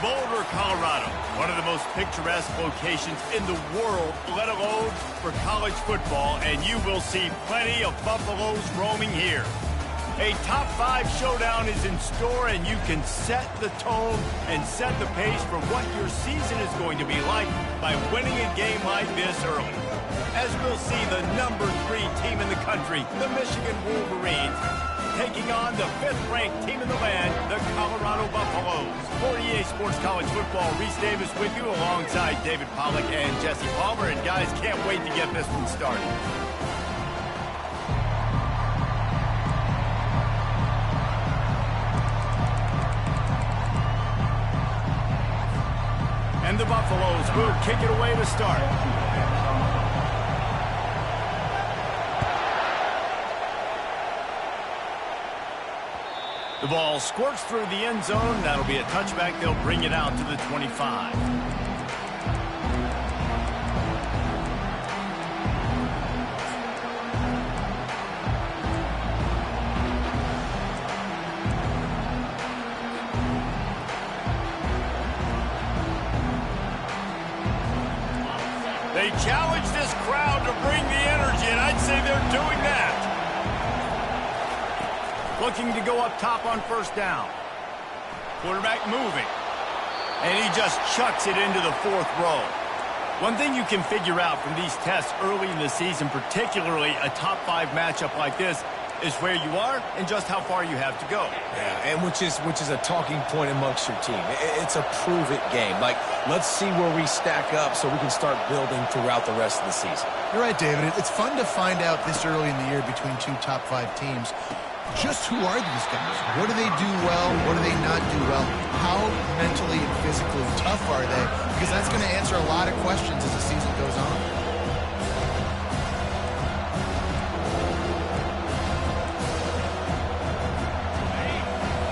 Boulder, Colorado, one of the most picturesque locations in the world, let alone for college football, and you will see plenty of Buffaloes roaming here. A top 5 showdown is in store, and you can set the tone and set the pace for what your season is going to be like by winning a game like this early. As we'll see the number 3 team in the country, the Michigan Wolverines, taking on the 5th-ranked team in the land, the Colorado Buffaloes. For EA Sports College Football, Reese Davis with you alongside David Pollack and Jesse Palmer. And guys, can't wait to get this one started. And the Buffaloes will kick it away to start. The ball squirts through the end zone. That'll be a touchback. They'll bring it out to the 25. They challenge this crowd to bring the energy, and I'd say they're doing that. Looking to go up top on first down. Quarterback moving. And he just chucks it into the 4th row. One thing you can figure out from these tests early in the season, particularly a top 5 matchup like this, is where you are and just how far you have to go. Yeah, and which is a talking point amongst your team. It's a prove-it game. Like, let's see where we stack up so we can start building throughout the rest of the season. You're right, David. It's fun to find out this early in the year between 2 top 5 teams. Just who are these guys? What do they do well? What do they not do well? How mentally and physically tough are they? Because that's going to answer a lot of questions as the season goes on.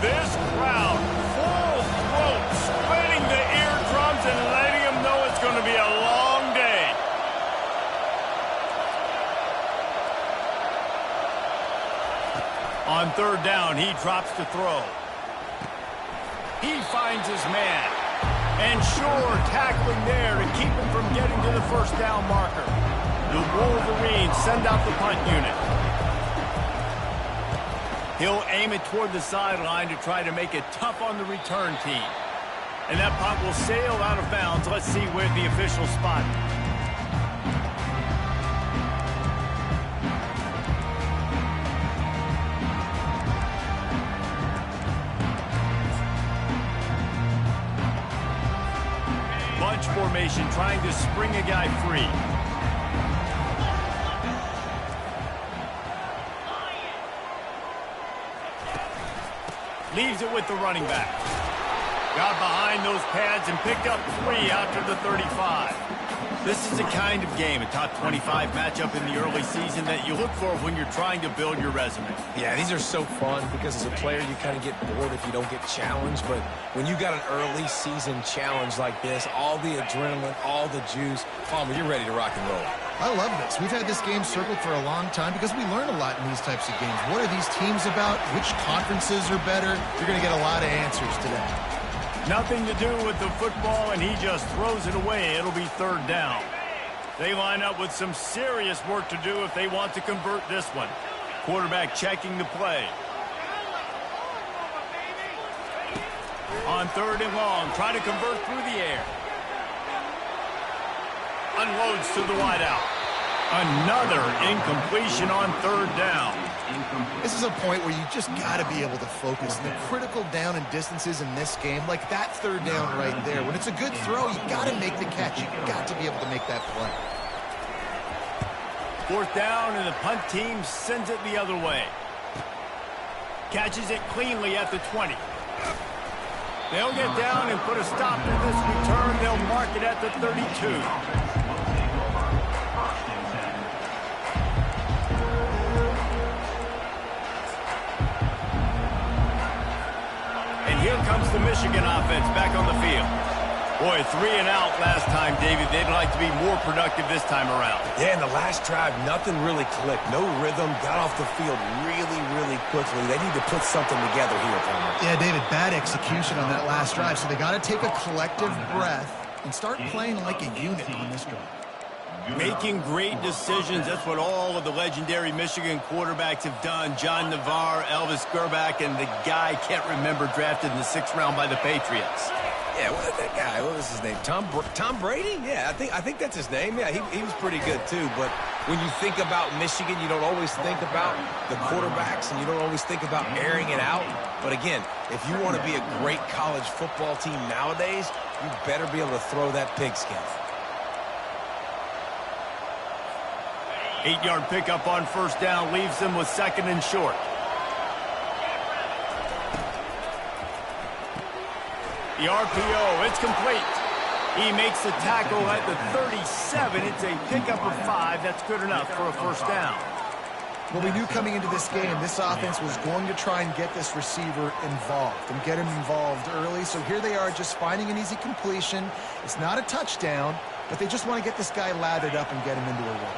This crowd, full throat, splitting the eardrums and letting them know it's going to be a long day. On third down, he drops to throw. He finds his man. And sure, tackling there to keep him from getting to the first down marker. The Wolverines send out the punt unit. He'll aim it toward the sideline to try to make it tough on the return team. And that punt will sail out of bounds. Let's see where the officials spot it. Bunch formation, trying to spring a guy free. Leaves it with the running back. Got behind those pads and picked up 3 out to the 35. This is the kind of game, a top 25 matchup in the early season, that you look for when you're trying to build your resume. Yeah, these are so fun because as a player you kind of get bored if you don't get challenged, but when you got an early season challenge like this, all the adrenaline, all the juice, Palmer, you're ready to rock and roll. I love this. We've had this game circled for a long time because we learn a lot in these types of games. What are these teams about? Which conferences are better? You're going to get a lot of answers today. Nothing to do with the football, and he just throws it away. It'll be third down. They line up with some serious work to do if they want to convert this one. Quarterback checking the play. On third and long, trying to convert through the air. Unloads to the wideout. Another incompletion on third down. This is a point where you just got to be able to focus. And the critical down and distances in this game, like that third down right there, when it's a good throw, you got to make the catch. You got to be able to make that play. Fourth down, and the punt team sends it the other way. Catches it cleanly at the 20. They'll get down and put a stop to this return. They'll mark it at the 32. Here comes the Michigan offense back on the field. Boy, 3 and out last time, David. They'd like to be more productive this time around. Yeah, in the last drive, nothing really clicked. No rhythm, got off the field really quickly. They need to put something together here, Palmer. Yeah, David, bad execution on that last drive, so they got to take a collective breath and start playing like a unit on this drive. Making great decisions. That's what all of the legendary Michigan quarterbacks have done. John Navarre, Elvis Grbac, and the guy I can't remember, drafted in the 6th round by the Patriots. Yeah, that guy, what was his name? Tom Brady? Yeah, I think that's his name. Yeah, he was pretty good too. But when you think about Michigan, you don't always think about the quarterbacks, and you don't always think about airing it out. But again, if you want to be a great college football team nowadays, you better be able to throw that pigskin. 8-yard pickup on 1st down leaves them with 2nd and short. The RPO, it's complete. He makes the tackle at the 37. It's a pickup of 5. That's good enough for a 1st down. Well, we knew coming into this game, this offense was going to try and get this receiver involved and get him involved early. So here they are just finding an easy completion. It's not a touchdown, but they just want to get this guy lathered up and get him into a run.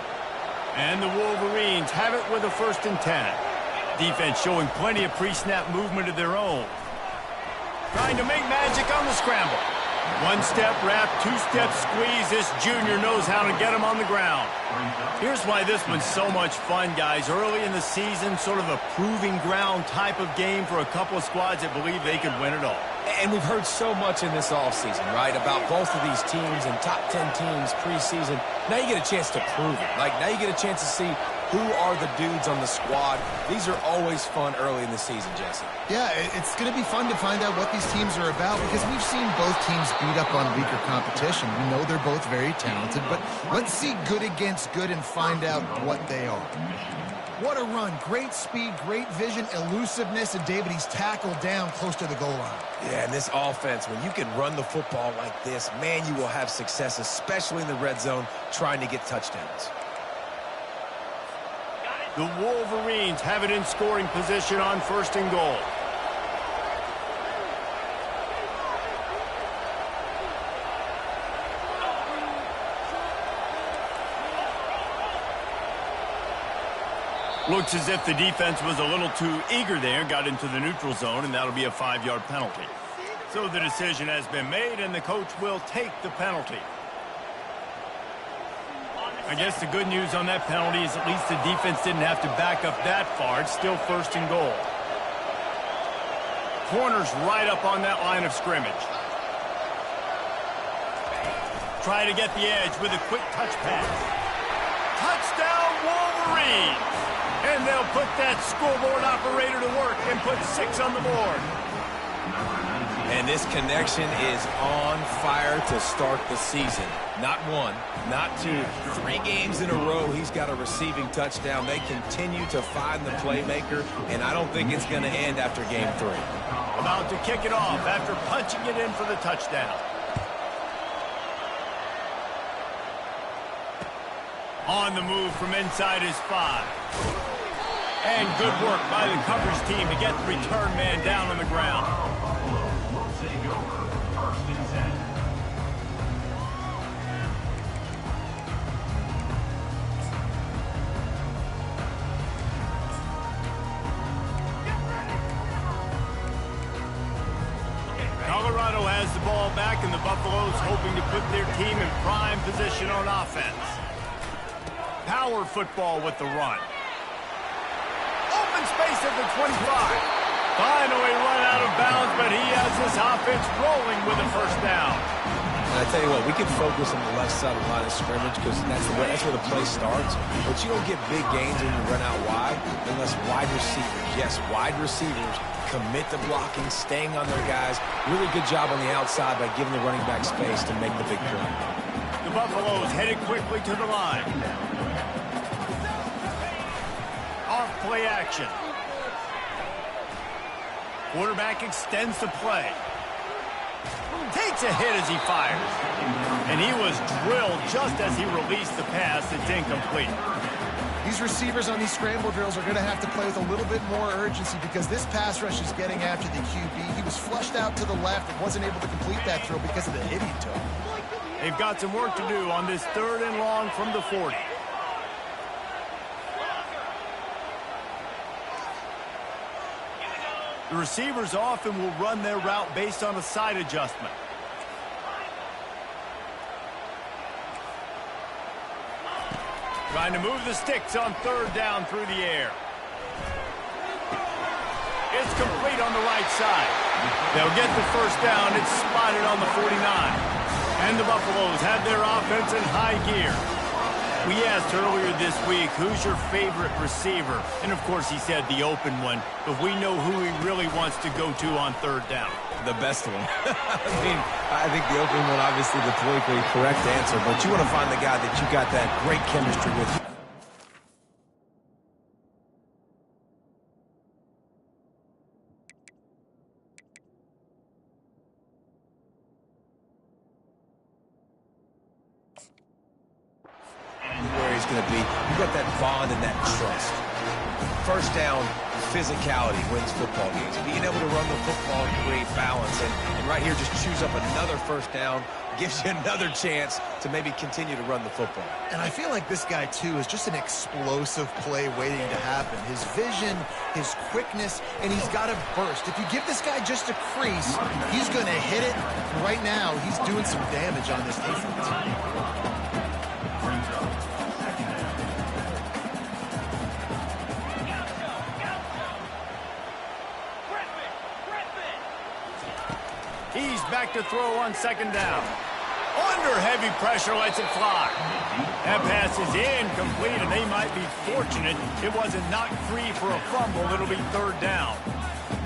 And the Wolverines have it with a 1st and 10. Defense showing plenty of pre-snap movement of their own. Trying to make magic on the scramble. 1-step wrap, 2-step squeeze. This junior knows how to get him on the ground. Here's why this one's so much fun, guys. Early in the season, sort of a proving ground type of game for a couple of squads that believe they could win it all. And we've heard so much in this offseason, right, about both of these teams and top 10 teams preseason. Now you get a chance to prove it. Like, now you get a chance to see who are the dudes on the squad. These are always fun early in the season, Jesse. Yeah, it's going to be fun to find out what these teams are about because we've seen both teams beat up on weaker competition. We know they're both very talented, but let's see good against good and find out what they are. What a run. Great speed, great vision, elusiveness, and David, he's tackled down close to the goal line. Yeah, and this offense, when you can run the football like this, man, you will have success, especially in the red zone, trying to get touchdowns. The Wolverines have it in scoring position on 1st and goal. Looks as if the defense was a little too eager there, got into the neutral zone, and that'll be a 5-yard penalty. So the decision has been made, and the coach will take the penalty. I guess the good news on that penalty is at least the defense didn't have to back up that far. It's still 1st and goal. Corner's right up on that line of scrimmage. Try to get the edge with a quick touch pass. Touchdown, Wolverines! And they'll put that scoreboard operator to work and put 6 on the board. And this connection is on fire to start the season. Not 1, not 2, 3 games in a row he's got a receiving touchdown. They continue to find the playmaker, and I don't think it's going to end after game 3. About to kick it off after punching it in for the touchdown. On the move from inside his 5. And good work by the coverage team to get the return man down on the ground. Colorado has the ball back, and the Buffaloes hoping to put their team in prime position on offense. Power football with the run. Open space at the 25. Finally run out of bounds, but he has this offense rolling with a 1st down. And I tell you what, we can focus on the left side of the line of scrimmage because that's where the play starts. But you don't get big gains when you run out wide unless wide receivers, yes, wide receivers commit to blocking, staying on their guys. Really good job on the outside by giving the running back space to make the big play. The Buffaloes headed quickly to the line. Off play action. Quarterback extends the play. Takes a hit as he fires. And he was drilled just as he released the pass. It's incomplete. These receivers on these scramble drills are going to have to play with a little bit more urgency because this pass rush is getting after the QB. He was flushed out to the left and wasn't able to complete that throw because of the hit he took. They've got some work to do on this 3rd and long from the 40. The receivers often will run their route based on a side adjustment. Trying to move the sticks on 3rd down through the air. It's complete on the right side. They'll get the 1st down. It's spotted on the 49. And the Buffaloes have their offense in high gear. We asked earlier this week, who's your favorite receiver? And, of course, he said the open one. But we know who he really wants to go to on 3rd down. The best one. I think the open one, obviously, the politically correct answer. But you want to find the guy that you got that great chemistry with. Where he's going to be. You got that bond and that trust. 1st down, physicality wins football games. Being able to run the football and create balance. And right here, just choose up another 1st down. Gives you another chance to maybe continue to run the football. And I feel like this guy, too, is just an explosive play waiting to happen. His vision, his quickness, and he's got a burst. If you give this guy just a crease, he's going to hit it. Right now, he's doing some damage on this defense. He's back to throw on 2nd down. Under heavy pressure, lets it fly. That pass is incomplete, and they might be fortunate it wasn't knocked free for a fumble. It'll be 3rd down.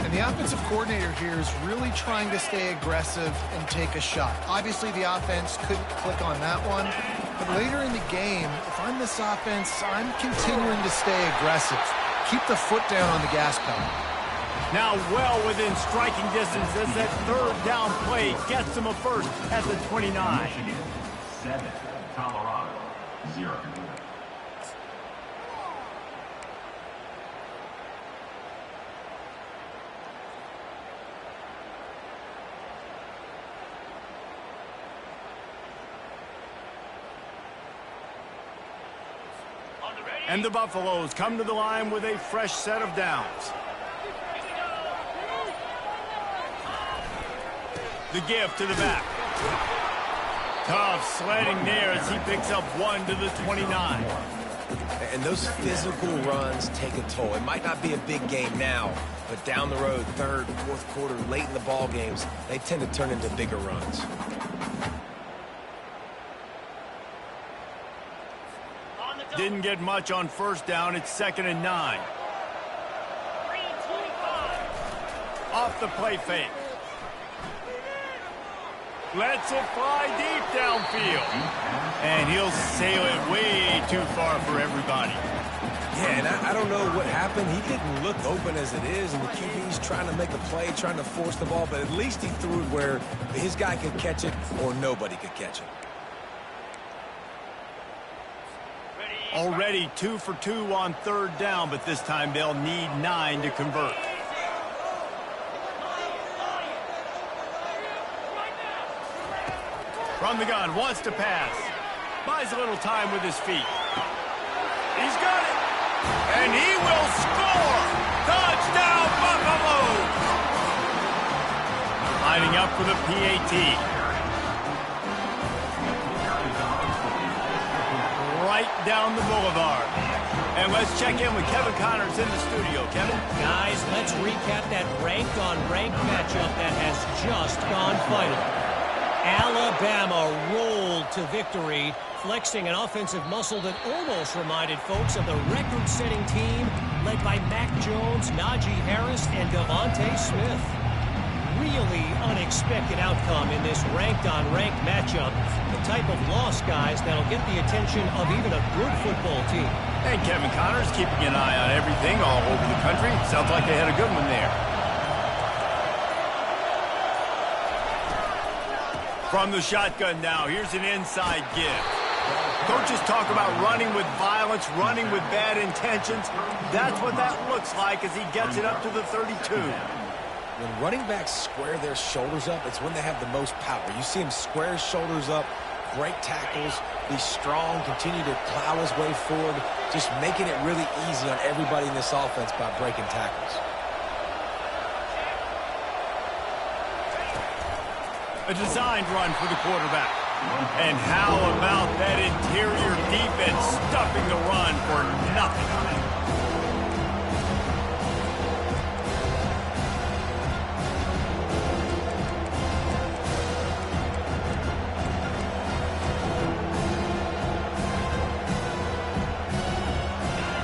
And the offensive coordinator here is really trying to stay aggressive and take a shot. Obviously, the offense couldn't click on that one. But later in the game, if I'm this offense, I'm continuing to stay aggressive. Keep the foot down on the gas pedal. Now well within striking distance as that 3rd down play gets them a 1st at the 29. Michigan 7, Colorado 0. And the Buffaloes come to the line with a fresh set of downs. The give to the back. Tough sledding there as he picks up 1 to the 29. And those physical runs take a toll. It might not be a big game now, but down the road, 3rd, 4th quarter, late in the ball games, they tend to turn into bigger runs. Didn't get much on 1st down. It's 2nd and 9. Off the play fake. Lets it fly deep downfield. And he'll sail it way too far for everybody. Yeah, and I don't know what happened. He didn't look open as it is, and the QB's trying to make a play, trying to force the ball, but at least he threw it where his guy could catch it or nobody could catch it. Already 2 for 2 on 3rd down, but this time they'll need 9 to convert. From the gun, wants to pass. Buys a little time with his feet. He's got it. And he will score. Touchdown, Buffaloes. Lining up for the PAT. Right down the boulevard. And let's check in with Kevin Connors in the studio. Kevin? Guys, let's recap that ranked-on-ranked matchup that has just gone final. Alabama rolled to victory, flexing an offensive muscle that almost reminded folks of the record-setting team led by Mac Jones, Najee Harris, and Devontae Smith. Really unexpected outcome in this ranked-on-ranked matchup. The type of loss, guys, that'll get the attention of even a good football team. And Kevin Connors keeping an eye on everything all over the country. Sounds like they had a good one there. From the shotgun now, here's an inside give. Coaches talk about running with violence, running with bad intentions. That's what that looks like as he gets it up to the 32. When running backs square their shoulders up, it's when they have the most power. You see him square his shoulders up, break tackles, be strong, continue to plow his way forward, just making it really easy on everybody in this offense by breaking tackles. A designed run for the quarterback. And how about that interior defense stuffing the run for nothing?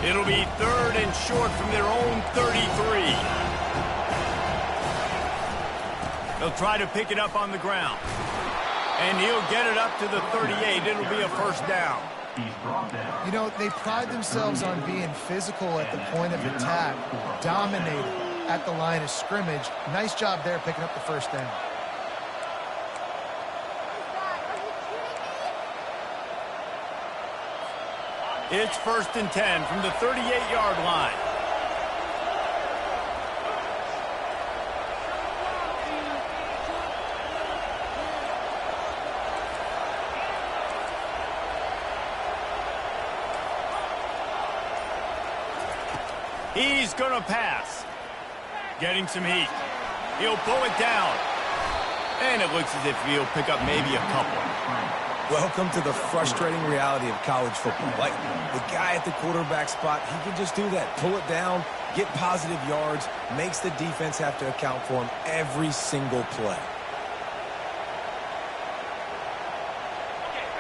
It'll be 3rd and short from their own 33. They'll try to pick it up on the ground. And he'll get it up to the 38. It'll be a first down. You know, they pride themselves on being physical at the point of attack, dominating at the line of scrimmage. Nice job there picking up the first down. It's 1st and 10 from the 38-yard line. He's going to pass. Getting some heat. He'll pull it down. And it looks as if he'll pick up maybe a couple. Welcome to the frustrating reality of college football. Like, the guy at the quarterback spot, he can just do that. Pull it down, get positive yards, makes the defense have to account for him every single play.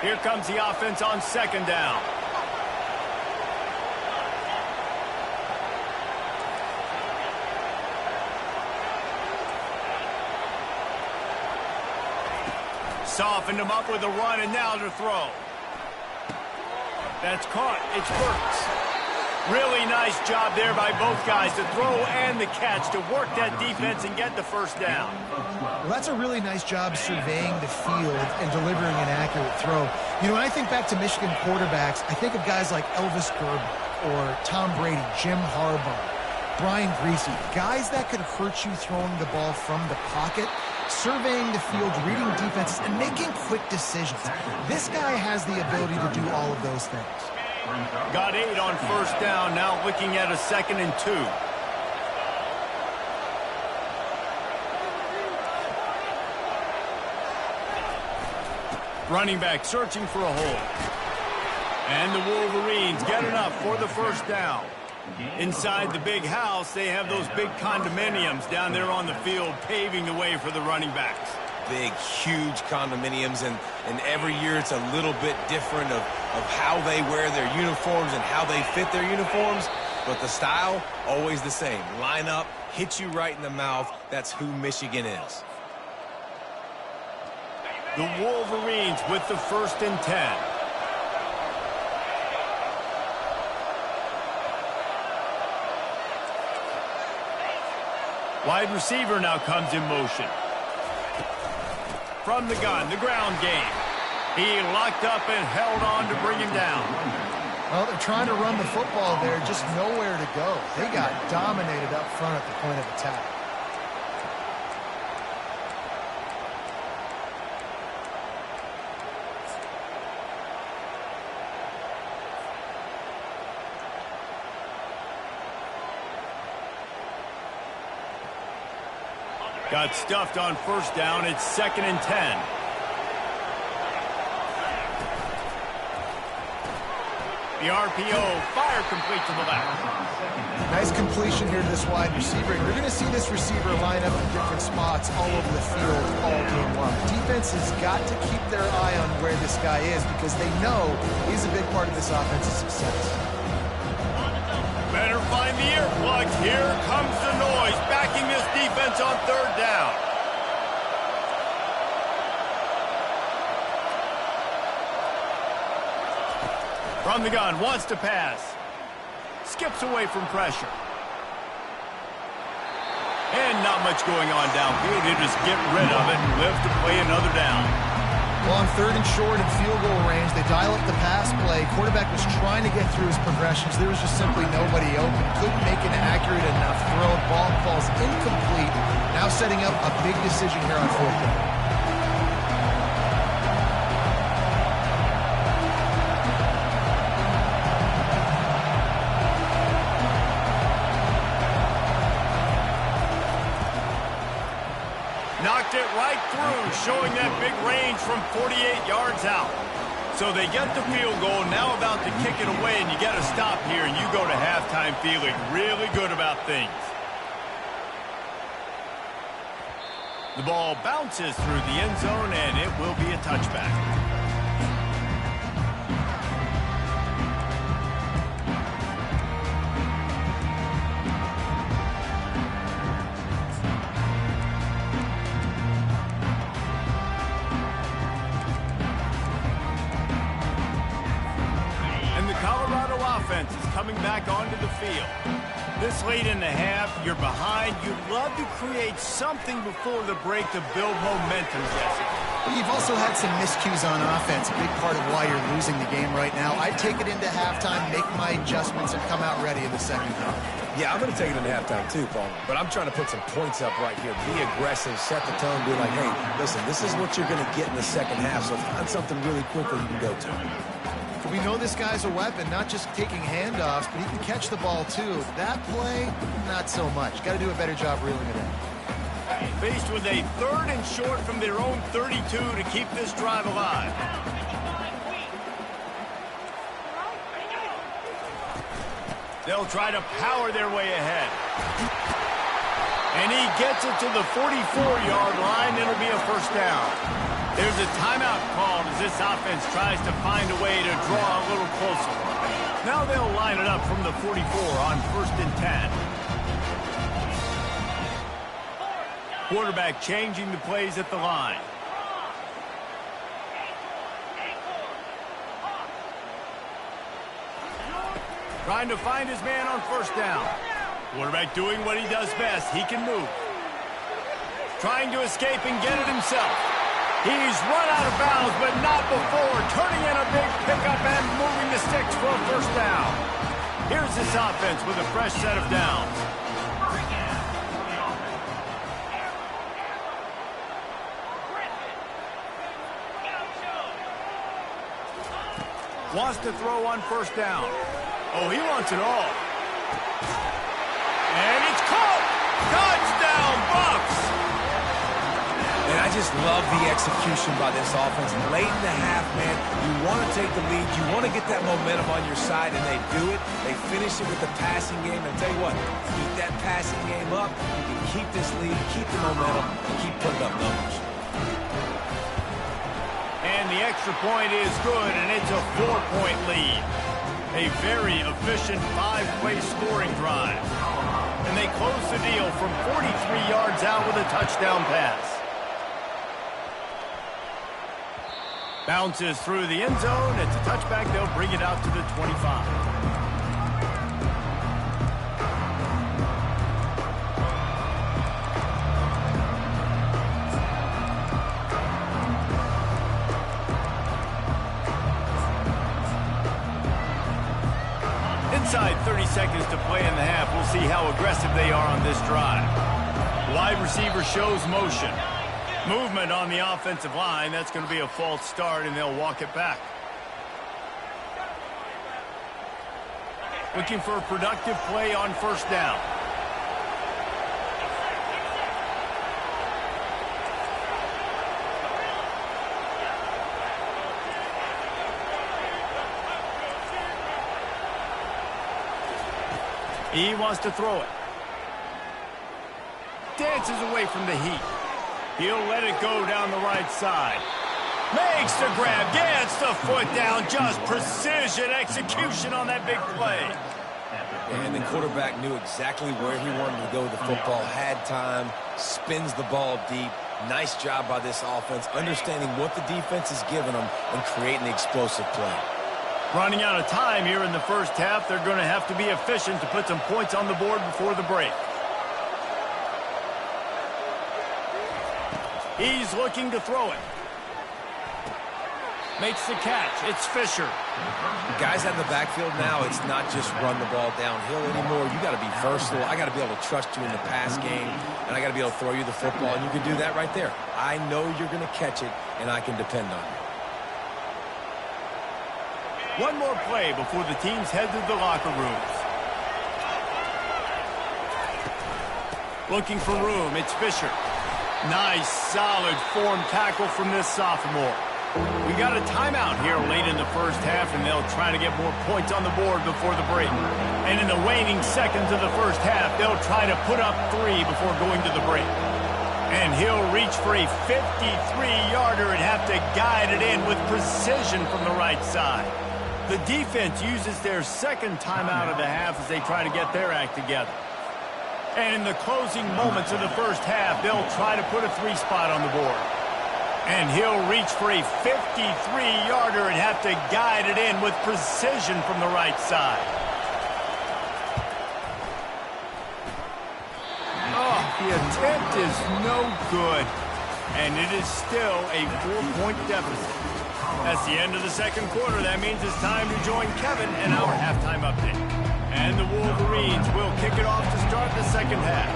Here comes the offense on 2nd down. Softened him up with a run, and now to throw. That's caught. It's Burks. Really nice job there by both guys, the throw and the catch, to work that defense and get the first down. Well, that's a really nice job surveying the field and delivering an accurate throw. You know, when I think back to Michigan quarterbacks, I think of guys like Elvis Gerber or Tom Brady, Jim Harbaugh, Brian Griese, guys that could hurt you throwing the ball from the pocket, surveying the field, reading defenses, and making quick decisions. This guy has the ability to do all of those things. Got 8 on 1st down, now looking at a 2nd and 2. Running back searching for a hole. And the Wolverines get enough for the first down. Inside the big house, they have those big condominiums down there on the field paving the way for the running backs. Big, huge condominiums, and every year it's a little bit different of how they wear their uniforms and how they fit their uniforms, but the style, always the same. Line up, hit you right in the mouth. That's who Michigan is. The Wolverines with the 1st and 10. Wide receiver now comes in motion. From the gun, the ground game. He locked up and held on to bring him down. Well, they're trying to run the football there, just nowhere to go. They got dominated up front at the point of attack. Got stuffed on 1st down. It's 2nd and 10. The RPO, fire complete to the left. Nice completion here to this wide receiver. You're going to see this receiver line up in different spots all over the field all game long. Defense has got to keep their eye on where this guy is because they know he's a big part of this offense's success. Better find the earplugs. Here comes the noise, backing this defense on 3rd down. From the gun, wants to pass. Skips away from pressure. And not much going on downfield. He'll just get rid of it and live to play another down. Well, on 3rd and short and field goal range, they dial up the pass play. Quarterback was trying to get through his progressions. There was just simply nobody open. Couldn't make an accurate enough throw. Ball falls incomplete. Now setting up a big decision here on 4th down. Knocked it right through, showing that big range from 48 yards out. So they get the field goal, now about to kick it away, and you got to stop here, and you go to halftime feeling really good about things. The ball bounces through the end zone, and it will be a touchback. Coming back onto the field. This late in the half, you're behind. You'd love to create something before the break to build momentum, Jesse. Well, you've also had some miscues on offense, a big part of why you're losing the game right now. I'd take it into halftime, make my adjustments, and come out ready in the second half. Yeah, I'm going to take it into halftime too, Paul. But I'm trying to put some points up right here. Be aggressive, set the tone, be like, hey, listen, this is what you're going to get in the second half, so find something really quickly you can go to. We know this guy's a weapon, not just taking handoffs, but he can catch the ball too. That play, not so much. Got to do a better job reeling it in. Faced with a 3rd and short from their own 32 to keep this drive alive. They'll try to power their way ahead. And he gets it to the 44-yard line. It'll be a first down. There's a timeout called as this offense tries to find a way to draw a little closer. Now they'll line it up from the 44 on 1st and 10. Quarterback changing the plays at the line. Trying to find his man on 1st down. Quarterback doing what he does best. He can move. Trying to escape and get it himself. He's run out of bounds, but not before. Turning in a big pickup and moving the sticks for a first down. Here's this offense with a fresh set of downs. Wants to throw on 1st down. Oh, he wants it all. And it's caught! Touchdown, Bucs! And I just love the execution by this offense. Late in the half, man, you want to take the lead. You want to get that momentum on your side, and they do it. They finish it with the passing game. And tell you what, keep that passing game up. You can keep this lead, keep the momentum, and keep putting up numbers. And the extra point is good, and it's a 4-point lead. A very efficient 5-play scoring drive. And they close the deal from 43 yards out with a touchdown pass. Bounces through the end zone. It's a touchback. They'll bring it out to the 25. Inside 30 seconds to play in the half. We'll see how aggressive they are on this drive. Wide receiver shows motion. Movement on the offensive line. That's going to be a false start, and they'll walk it back. Looking for a productive play on 1st down. He wants to throw it. Dances away from the heat. He'll let it go down the right side. Makes the grab, gets the foot down. Just precision execution on that big play. And the quarterback knew exactly where he wanted to go with the football. Had time, spins the ball deep. Nice job by this offense, understanding what the defense is giving them and creating the explosive play. Running out of time here in the first half. They're going to have to be efficient to put some points on the board before the break. He's looking to throw it. Makes the catch. It's Fisher. Guys out of the backfield now, it's not just run the ball downhill anymore. You got to be versatile. I got to be able to trust you in the pass game, and I got to be able to throw you the football, and you can do that right there. I know you're going to catch it, and I can depend on you. One more play before the teams head to the locker rooms. Looking for room, it's Fisher. Nice, solid form tackle from this sophomore. We got a timeout here late in the first half, and they'll try to get more points on the board before the break. And in the waning seconds of the first half, they'll try to put up 3 before going to the break. And he'll reach for a 53-yarder and have to guide it in with precision from the right side. The defense uses their second timeout of the half as they try to get their act together. And in the closing moments of the first half, they'll try to put a 3 spot on the board. And he'll reach for a 53-yarder and have to guide it in with precision from the right side. Oh, the attempt is no good. And it is still a 4-point deficit. That's the end of the second quarter. That means it's time to join Kevin in our halftime update. And the Wolverines will kick it off to start the second half.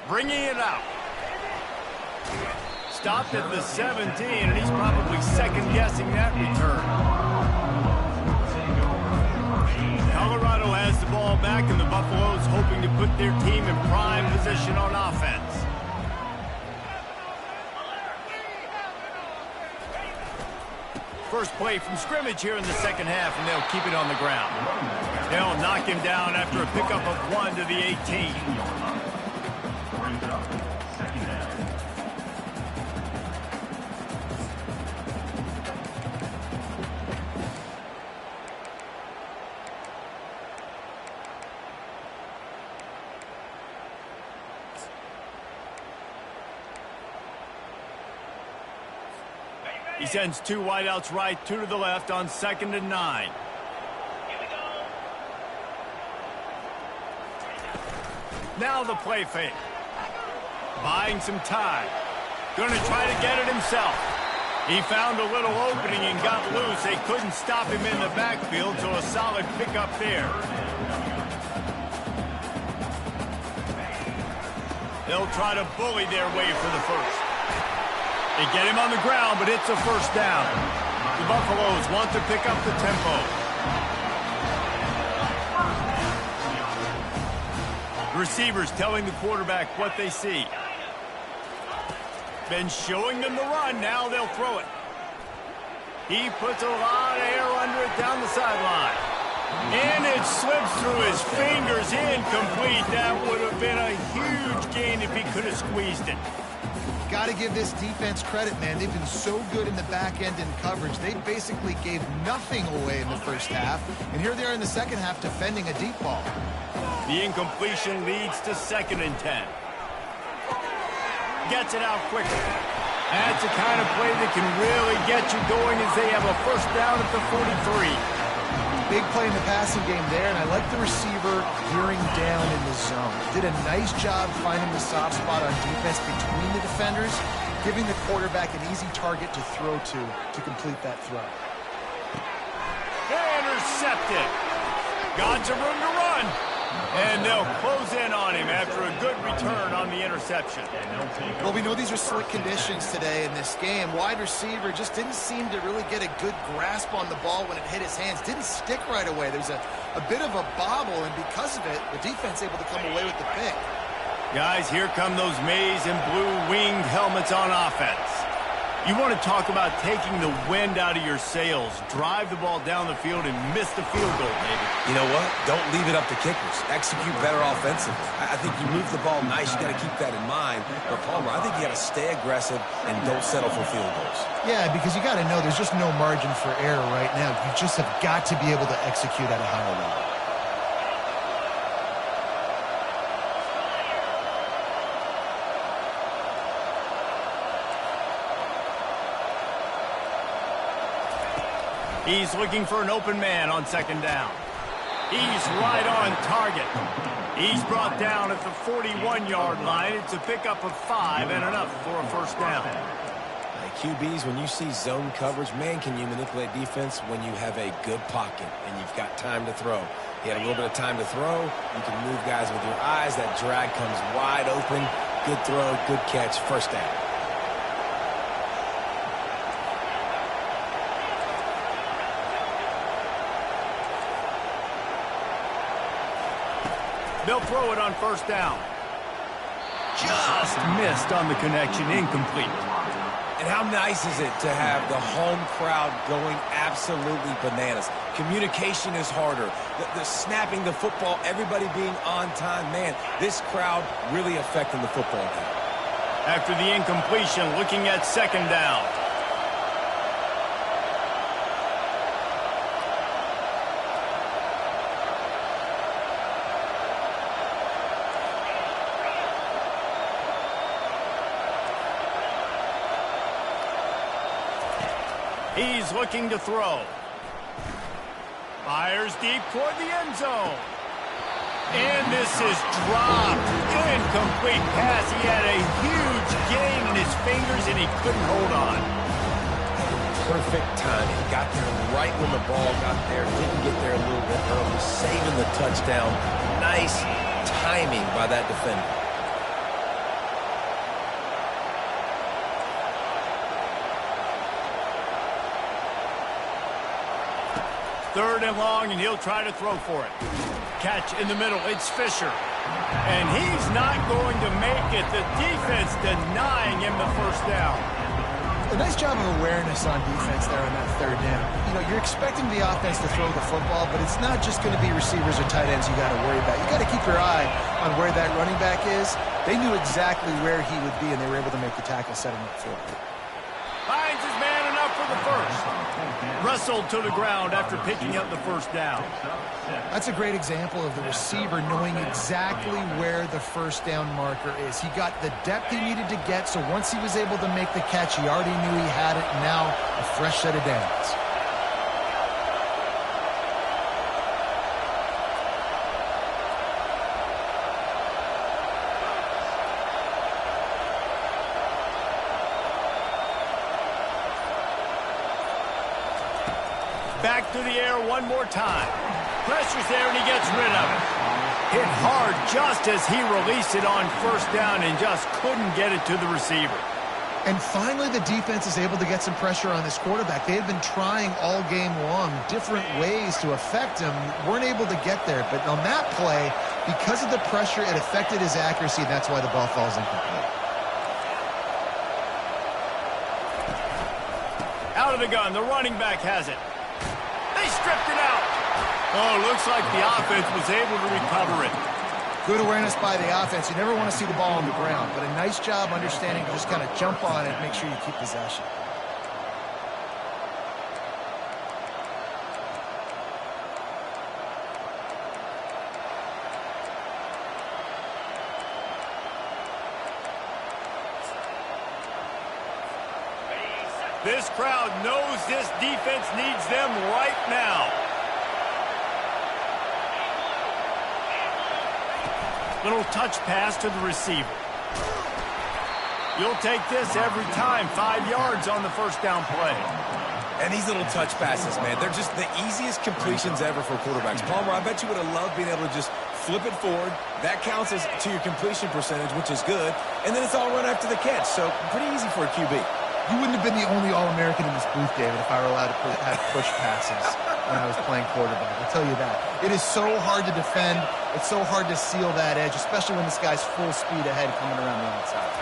Bringing it out. Stopped at the 17, and he's probably second-guessing that return. Colorado has the ball back, and the Buffaloes hoping to put their team in prime position on offense. First play from scrimmage here in the second half, and they'll keep it on the ground. They'll knock him down after a pickup of 1 to the 18. He sends 2 wideouts right, 2 to the left on 2nd and 9. Now the play fake. Buying some time. Going to try to get it himself. He found a little opening and got loose. They couldn't stop him in the backfield, so a solid pickup there. They'll try to bully their way for the first. They get him on the ground, but it's a first down. The Buffaloes want to pick up the tempo. Receivers telling the quarterback what they see. Been showing them the run, now they'll throw it. He puts a lot of air under it down the sideline. And it slips through his fingers, incomplete. That would have been a huge gain if he could have squeezed it. Got to give this defense credit, man. They've been so good in the back end in coverage. They basically gave nothing away in the first half. And here they are in the second half defending a deep ball. The incompletion leads to 2nd and 10. Gets it out quickly. That's the kind of play that can really get you going as they have a first down at the 43. Big play in the passing game there, and I like the receiver gearing down in the zone. Did a nice job finding the soft spot on defense between the defenders, giving the quarterback an easy target to throw to complete that throw. Intercepted. Got some room to run. And they'll close in on him after a good return on the interception. Well, we know these are slick conditions today in this game. Wide receiver just didn't seem to really get a good grasp on the ball when it hit his hands. Didn't stick right away. There's a bit of a bobble, and because of it, the defense able to come away with the pick. Guys, here come those maize and blue winged helmets on offense. You want to talk about taking the wind out of your sails. Drive the ball down the field and miss the field goal, baby. You know what? Don't leave it up to kickers. Execute better offensively. I think you move the ball nice. You got to keep that in mind. But, Palmer, I think you got to stay aggressive and don't settle for field goals. Yeah, because you got to know there's just no margin for error right now. You just have got to be able to execute at a higher level. He's looking for an open man on 2nd down. He's right on target. He's brought down at the 41-yard line. It's a pickup of 5 and enough for a first down. QBs, when you see zone coverage, man, can you manipulate defense when you have a good pocket and you've got time to throw. He had a little bit of time to throw. You can move guys with your eyes. That drag comes wide open. Good throw, good catch, first down. They'll throw it on first down. Just missed on the connection, incomplete. And how nice is it to have the home crowd going absolutely bananas? Communication is harder. The snapping the football, everybody being on time. Man, this crowd really affecting the football game. After the incompletion, looking at second down. He's looking to throw. Fires deep toward the end zone. And this is dropped. Incomplete pass. He had a huge gain in his fingers, and he couldn't hold on. Perfect timing. Got there right when the ball got there. Didn't get there a little bit early. Saving the touchdown. Nice timing by that defender. Third and long, and he'll try to throw for it. Catch in the middle. It's Fisher. And he's not going to make it. The defense denying him the first down. A nice job of awareness on defense there on that third down. You know, you're expecting the offense to throw the football, but it's not just going to be receivers or tight ends you got to worry about. You got to keep your eye on where that running back is. They knew exactly where he would be, and they were able to make the tackle, set him up for it. Finds his man enough for the first. Wrestled to the ground after picking up the first down. That's a great example of the receiver knowing exactly where the first down marker is. He got the depth he needed to get, so once he was able to make the catch, he already knew he had it. Now a fresh set of downs. Back to the air one more time. Pressure's there, and he gets rid of it. Hit hard just as he released it on first down and just couldn't get it to the receiver. And finally, the defense is able to get some pressure on this quarterback. They had been trying all game long different ways to affect him. Weren't able to get there. But on that play, because of the pressure, it affected his accuracy. That's why the ball falls incomplete. Out of the gun, the running back has it. They stripped it out. Oh, looks like the offense was able to recover it. Good awareness by the offense. You never want to see the ball on the ground, but a nice job understanding to just kind of jump on it and make sure you keep possession. This crowd knows this defense needs them right now. Little touch pass to the receiver. You'll take this every time. 5 yards on the first down play. And these little touch passes, man, they're just the easiest completions ever for quarterbacks. Palmer, I bet you would have loved being able to just flip it forward. That counts as to your completion percentage, which is good. And then it's all run after the catch. So pretty easy for a QB. You wouldn't have been the only All-American in this booth, David, if I were allowed to have push passes when I was playing quarterback. I'll tell you that. It is so hard to defend. It's so hard to seal that edge, especially when this guy's full speed ahead coming around the outside.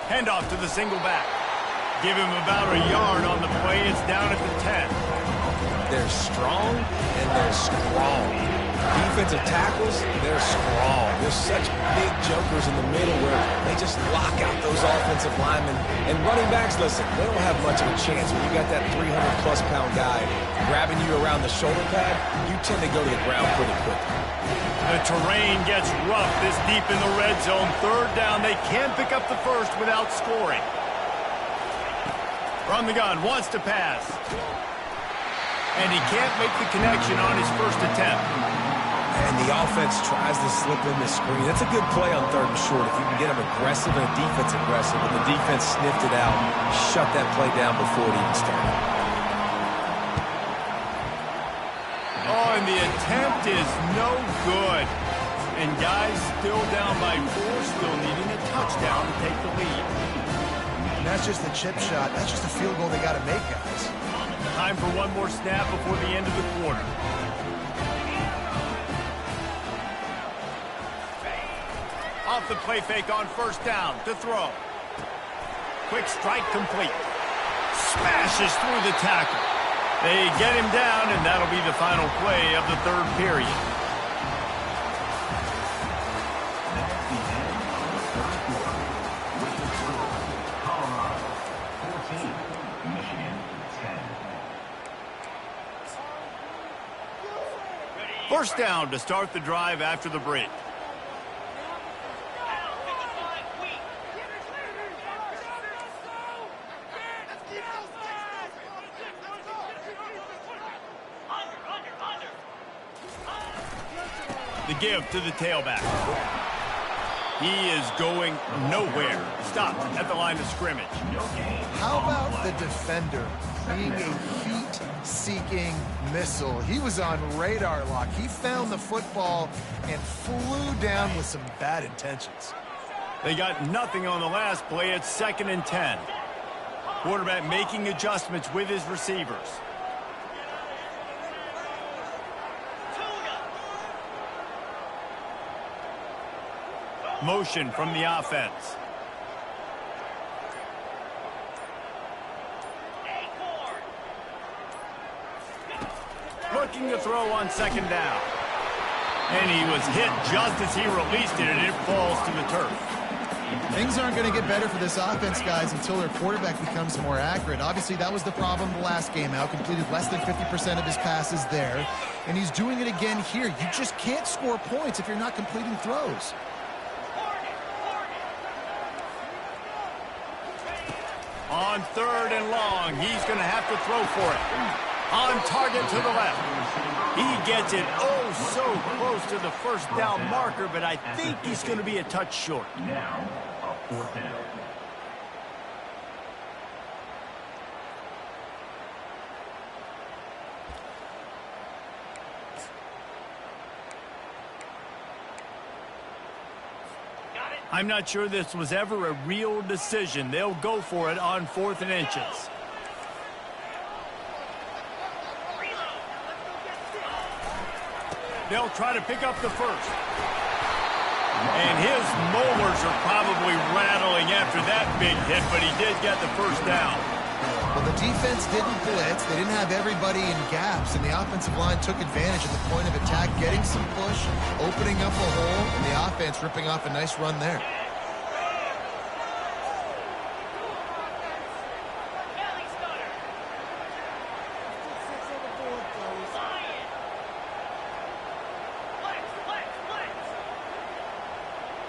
Handoff to the single back. Give him about a yard on the play. It's down at the 10. They're strong and they're strong. Defensive tackles, they're strong. There's such big jokers in the middle where they just lock out those offensive linemen. And running backs, listen, they don't have much of a chance. When you got that 300-plus pound guy grabbing you around the shoulder pad, you tend to go to the ground pretty quickly. The terrain gets rough this deep in the red zone. Third down, they can't pick up the first without scoring. From the gun, wants to pass. And he can't make the connection on his first attempt. And the offense tries to slip in the screen. That's a good play on 3rd and short. If you can get them aggressive and a defense aggressive, but the defense sniffed it out, shut that play down before it even started. Oh, and the attempt is no good. And guys still down by 4, still needing a touchdown to take the lead. And that's just the chip shot. That's just a field goal they got to make, guys. Time for one more snap before the end of the quarter. Off the play fake on 1st down to throw. Quick strike complete. Smashes through the tackle. They get him down, and that'll be the final play of the 3rd period. First down to start the drive after the break. The give to the tailback. He is going nowhere. Stopped at the line of scrimmage. How about the defender being a heat-seeking missile? He was on radar lock. He found the football and flew down with some bad intentions. They got nothing on the last play. It's 2nd and 10. Quarterback making adjustments with his receivers. Motion from the offense. Looking to throw on 2nd down. And he was hit just as he released it, and it falls to the turf. Things aren't going to get better for this offense, guys, until their quarterback becomes more accurate. Obviously, that was the problem the last game out. Completed less than 50% of his passes there. And he's doing it again here. You just can't score points if you're not completing throws. On 3rd and long, he's going to have to throw for it. On target to the left. He gets it oh so close to the 1st down marker, but I think he's going to be a touch short. Now, a 4th down. I'm not sure this was ever a real decision. They'll go for it on 4th and inches. They'll try to pick up the 1st. And his molars are probably rattling after that big hit, but he did get the 1st down. Well, the defense didn't blitz. They didn't have everybody in gaps, and the offensive line took advantage at the point of attack, getting some push, opening up a hole, and the offense ripping off a nice run there.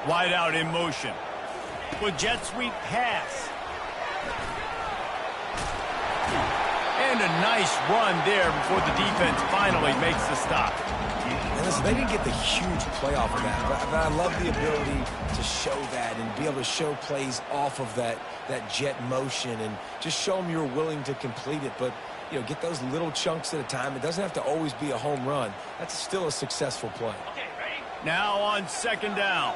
Wide out in motion. With jet sweep pass. And a nice run there before the defense finally makes the stop. And listen, they didn't get the huge play off of that, but I love the ability to show that and be able to show plays off of that jet motion and just show them you're willing to complete it. But, you know, get those little chunks at a time. It doesn't have to always be a home run. That's still a successful play. Okay, ready? Now on 2nd down.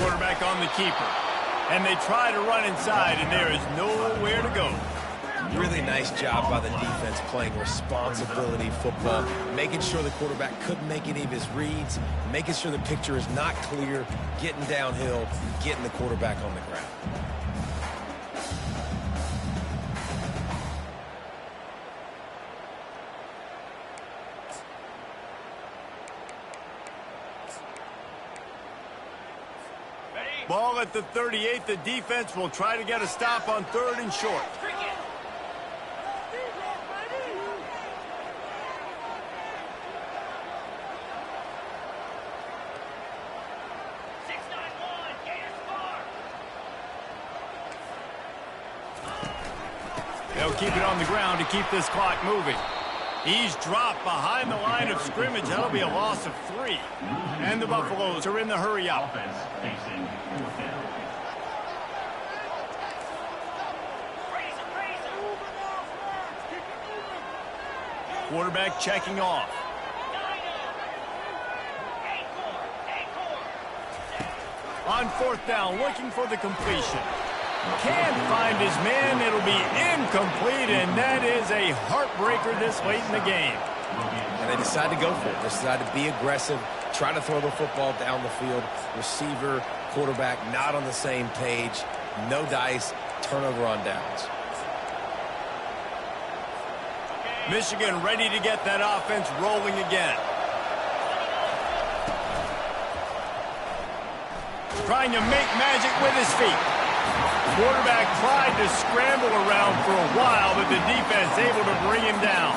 Quarterback on the keeper. And they try to run inside, and there is nowhere to go. Really nice job by the defense playing responsibility football, making sure the quarterback couldn't make any of his reads, making sure the picture is not clear, getting downhill, getting the quarterback on the ground. Ball at the 38. The defense will try to get a stop on 3rd and short. They'll keep it on the ground to keep this clock moving. He's dropped behind the line of scrimmage. That'll be a loss of 3. And the Buffaloes are in the hurry up. Offense facing 4th down. Quarterback checking off. On 4th down, looking for the completion. Can't find his man. It'll be incomplete, and that is a heartbreaker this late in the game. And they decide to go for it. They decide to be aggressive, try to throw the football down the field. Receiver, quarterback, not on the same page. No dice, turnover on downs. Michigan ready to get that offense rolling again. Trying to make magic with his feet. Quarterback tried to scramble around for a while, but the defense able to bring him down.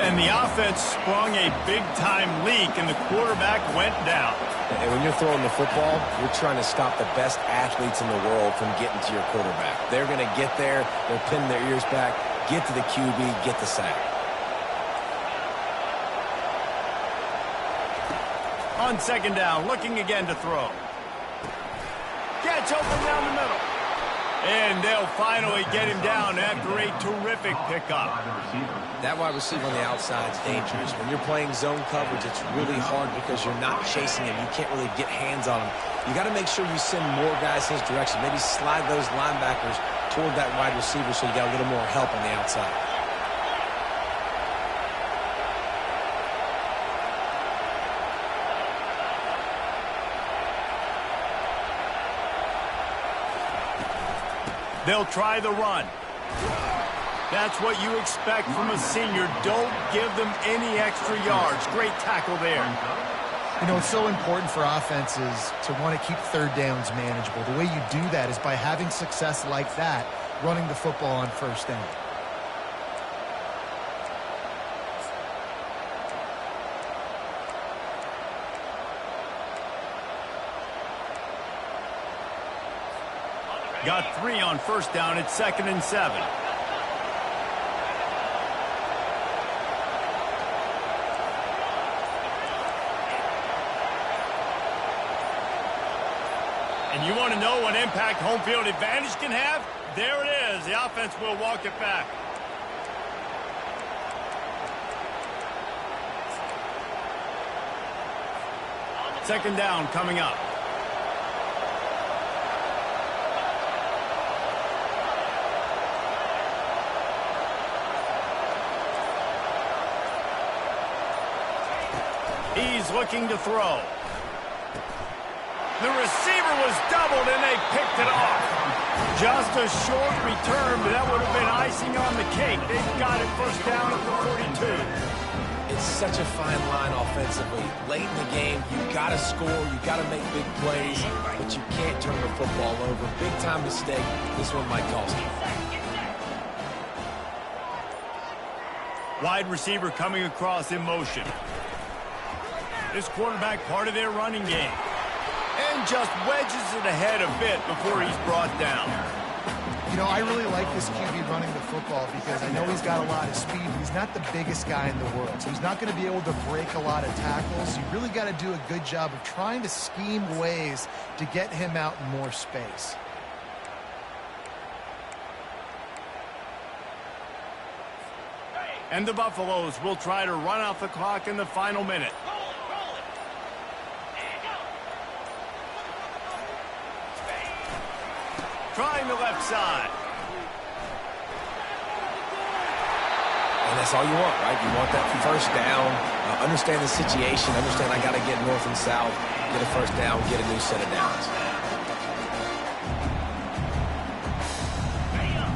And the offense sprung a big-time leak, and the quarterback went down. And when you're throwing the football, you're trying to stop the best athletes in the world from getting to your quarterback. They're going to get there. They're pinning their ears back, get to the QB, get the sack. On 2nd down, looking again to throw. Gets open down the middle. And they'll finally get him down after a terrific pickup. That wide receiver on the outside is dangerous. When you're playing zone coverage, it's really hard because you're not chasing him. You can't really get hands on him. You got to make sure you send more guys his direction. Maybe slide those linebackers toward that wide receiver so you got a little more help on the outside. They'll try the run. That's what you expect from a senior. Don't give them any extra yards. Great tackle there. You know, it's so important for offenses to want to keep 3rd downs manageable. The way you do that is by having success like that, running the football on 1st down. Got 3 on 1st down. It's 2nd and 7. And you want to know what impact home field advantage can have? There it is. The offense will walk it back. Second down coming up. He's looking to throw. The receiver was doubled, and they picked it off. Just a short return, but that would have been icing on the cake. They've got it 1st down at the 42. It's such a fine line offensively. Late in the game, you got to score, you got to make big plays, but you can't turn the football over. Big-time mistake. This one might cost you. Wide receiver coming across in motion. This quarterback part of their running game. And just wedges it ahead a bit before he's brought down. You know, I really like this QB running the football because I know he's got a lot of speed. He's not the biggest guy in the world, so he's not going to be able to break a lot of tackles. You really got to do a good job of trying to scheme ways to get him out in more space. And the Buffaloes will try to run out the clock in the final minute. Trying the left side. And that's all you want, right? You want that 1st down. Understand the situation. Understand I got to get north and south. Get a 1st down. Get a new set of downs.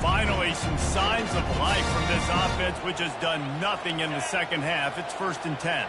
Finally, some signs of life from this offense, which has done nothing in the 2nd half. It's 1st and 10.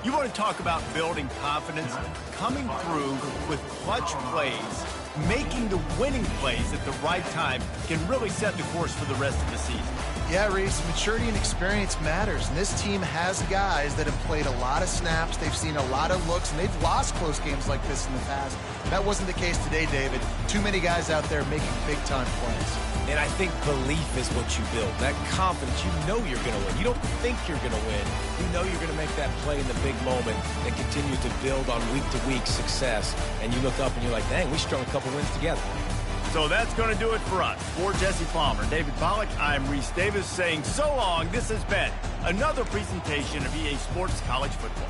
You want to talk about building confidence? Coming through with clutch plays making the winning plays at the right time can really set the course for the rest of the season. Yeah, Reese, maturity and experience matters, and this team has guys that have played a lot of snaps, they've seen a lot of looks, and they've lost close games like this in the past. That wasn't the case today, David. Too many guys out there making big-time plays. And I think belief is what you build. That confidence, you know you're going to win. You don't think you're going to win. You know you're going to make that play in the big moment that continues to build on week-to-week success. And you look up and you're like, dang, we strung a couple wins together. So that's going to do it for us. For Jesse Palmer, David Pollack, I'm Reese Davis saying so long. This has been another presentation of EA Sports College Football.